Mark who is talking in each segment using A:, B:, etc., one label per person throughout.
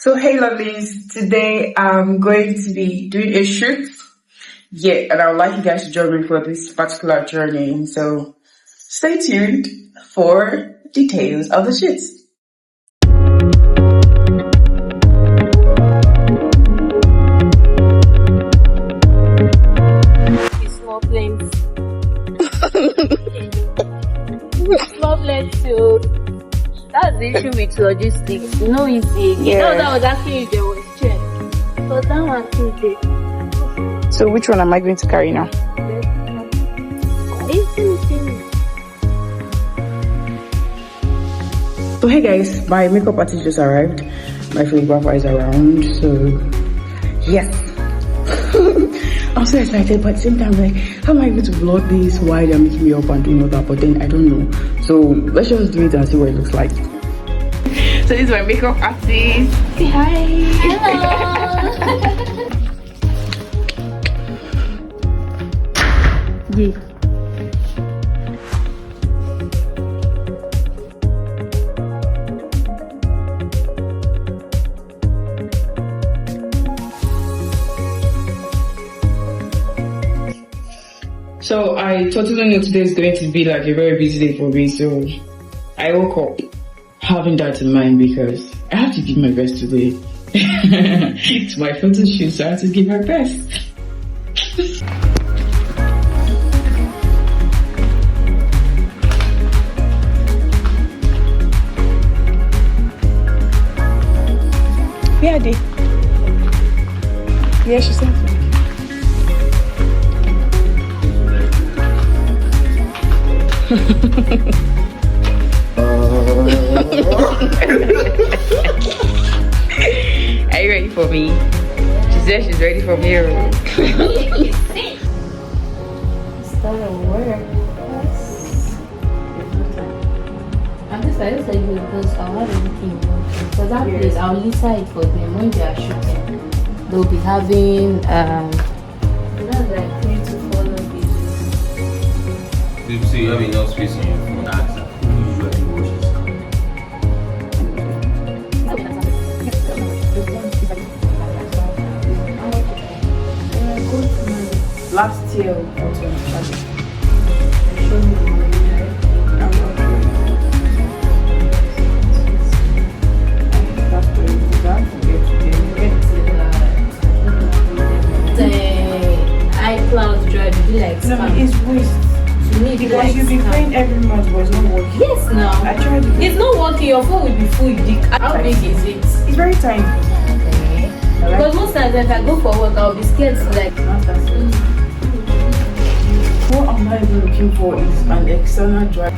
A: So hey lovelies, today I'm going to be doing a shoot. Yeah, and I would like you guys to join me for this particular journey. So stay tuned for details of the shoot.
B: Small planes. Small planes too. That's the issue with logistics. No easy.
A: Yeah.
B: No, that was actually if there was check. But that one too big.
A: So which one am I going to carry now? So hey guys, my makeup artist just arrived. My photographer is around, so yes. I'm so excited, but at the same time, like, how am I going to vlog this while they're making me up and doing all that? But then I don't know. So let's just do it and see what it looks like. So this is my makeup artist. Say hi.
B: Hello.
A: Yeah. So I totally know today is going to be like a very busy day for me. So I woke up having that in mind because I have to give my best today. It's my photo shoot, so I have to give my best. Yeah, I did. Yeah, she sent me. Are you ready for me? She said she's ready for me.
B: Start at work. I'm just like because I'll have everything working. Because that place, I'll list it for them when they are shooting. They'll be having that's like 3 to 4 pages.
C: So you have enough space on your phone that usually watches.
A: Last year,
B: iCloud drive be like
A: no,
B: spam.
A: it's waste.
B: To me,
A: Because
B: like
A: you'll be
B: spam.
A: paying every month, but it's not working.
B: Yes, now.
A: I tried it.
B: It's not working. Your phone will be full. How big is it?
A: It's very tiny.
B: Okay. Because most times if I go for work, I'll be scared to like.
A: What I'm not even looking for is an external drive.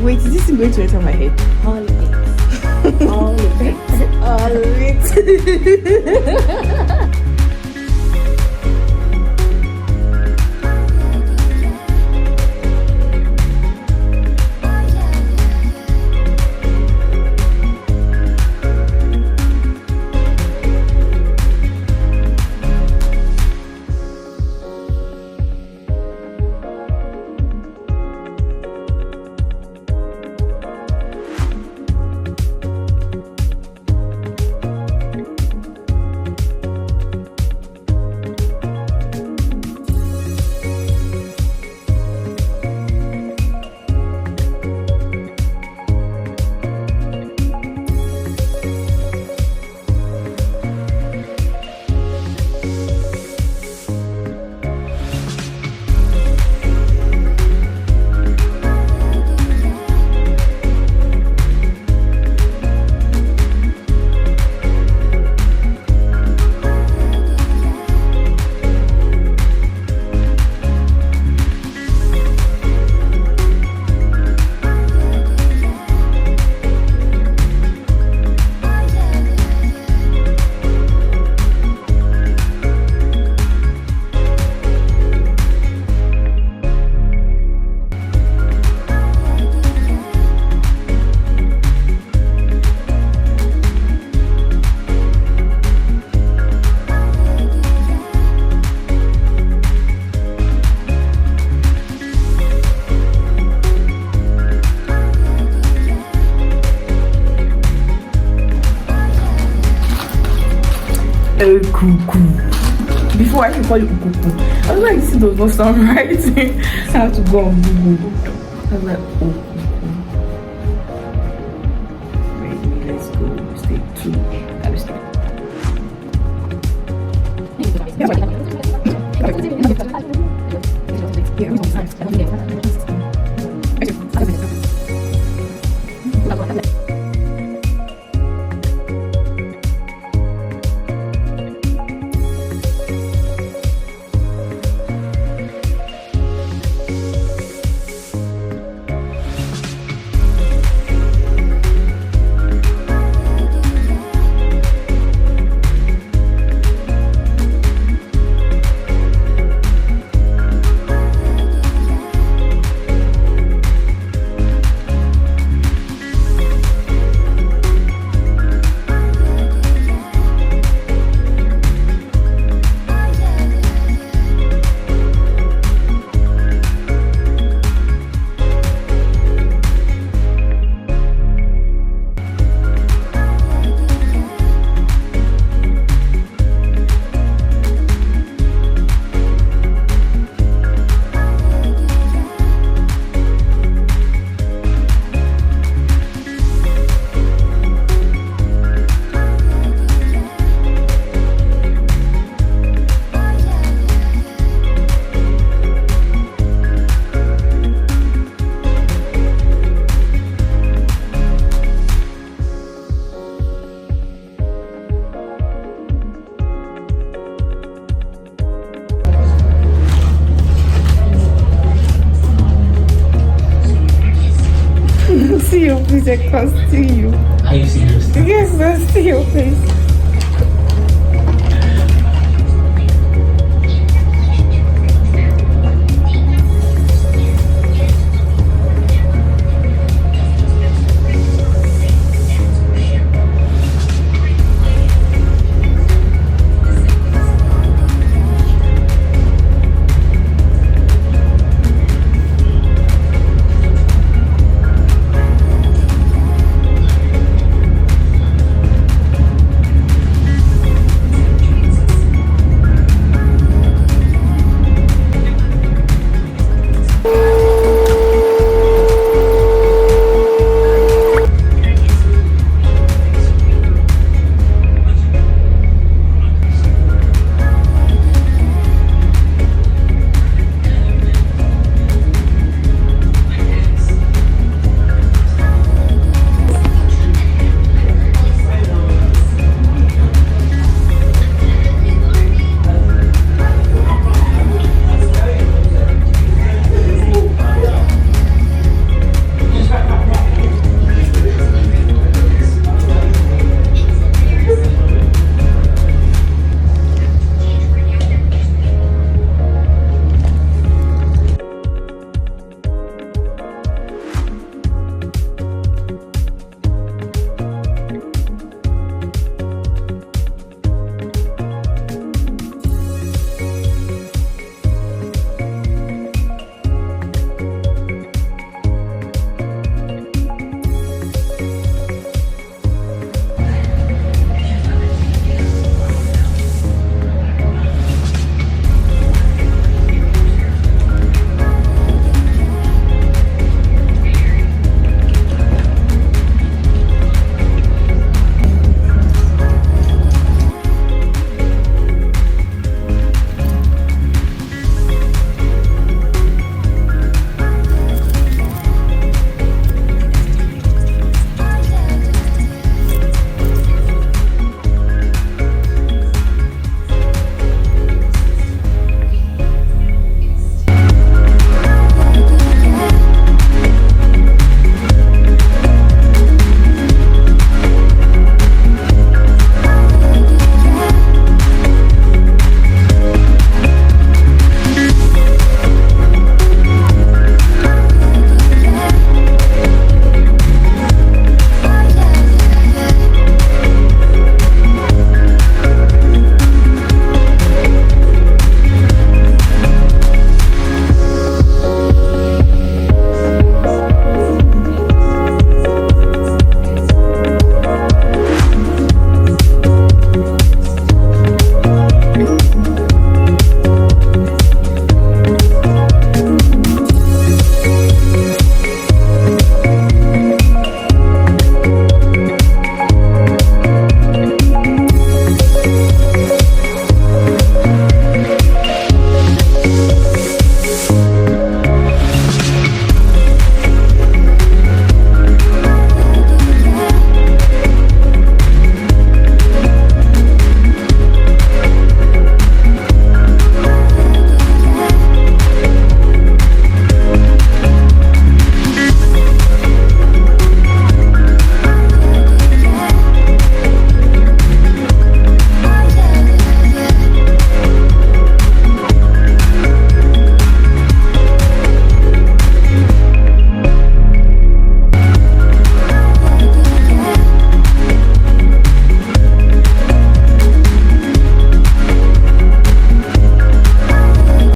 A: Wait, is this going to enter my head?
B: All of it. All of it.
A: All of it. Okuku. Before I can call you Okuku. I was like, this does not sound right. I have to go on Google. I was like, Okuku. Ready, let's go. Step 2. That is see your face, I can see you.
C: Are you serious?
A: Yes, I see your face.